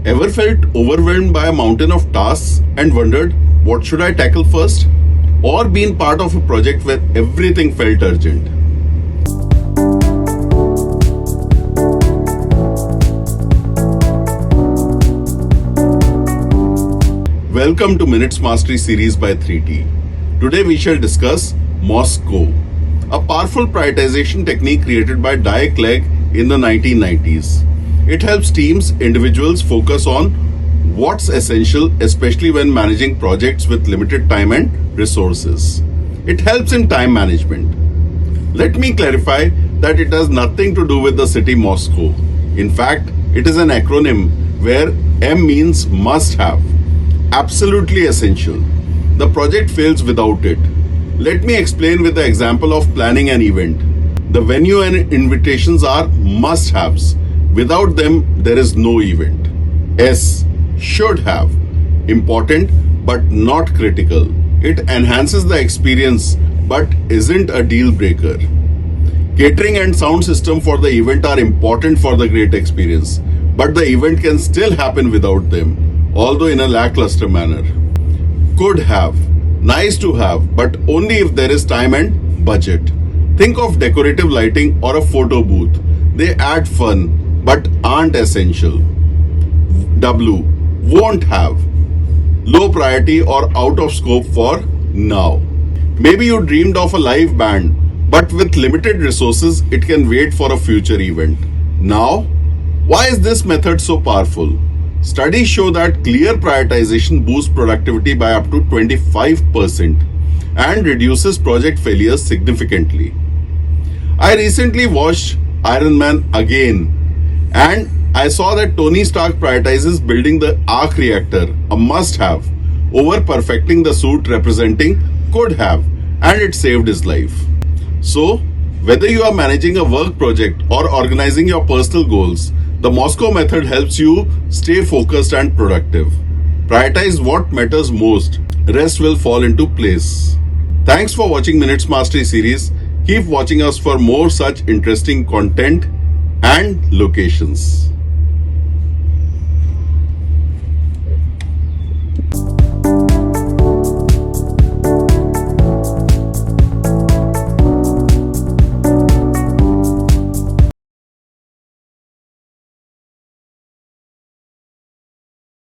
Ever felt overwhelmed by a mountain of tasks and wondered, what should I tackle first? Or been part of a project where everything felt urgent? Welcome to Minutes Mastery series by 3T. Today we shall discuss MOSCO, a powerful prioritization technique created by Dai Clegg in the 1990s. It helps teams, individuals focus on what's essential, especially when managing projects with limited time and resources. It helps in time management. Let me clarify that it has nothing to do with the city Moscow. In fact, it is an acronym where M means must have, absolutely essential. The project fails without it. Let me explain with the example of planning an event. The venue and invitations are must-haves. Without them, there is no event. S, should have. Important but not critical. It enhances the experience but isn't a deal breaker. Catering and sound system for the event are important for the great experience, but the event can still happen without them, although in a lackluster manner. Could have. Nice to have, but only if there is time and budget. Think of decorative lighting or a photo booth. They add fun but aren't essential. W, won't have. Low priority or out of scope for now. Maybe you dreamed of a live band, but with limited resources, it can wait for a future event. Now, why is this method so powerful? Studies show that clear prioritization boosts productivity by up to 25% and reduces project failures significantly. I recently watched Iron Man again, and I saw that Tony Stark prioritizes building the arc reactor, a must-have, over perfecting the suit representing could have, and it saved his life. So, whether you are managing a work project or organizing your personal goals, the Moscow method helps you stay focused and productive. Prioritize what matters most. Rest will fall into place. Thanks for watching Minutes Mastery series. Keep watching us for more such interesting content and locations.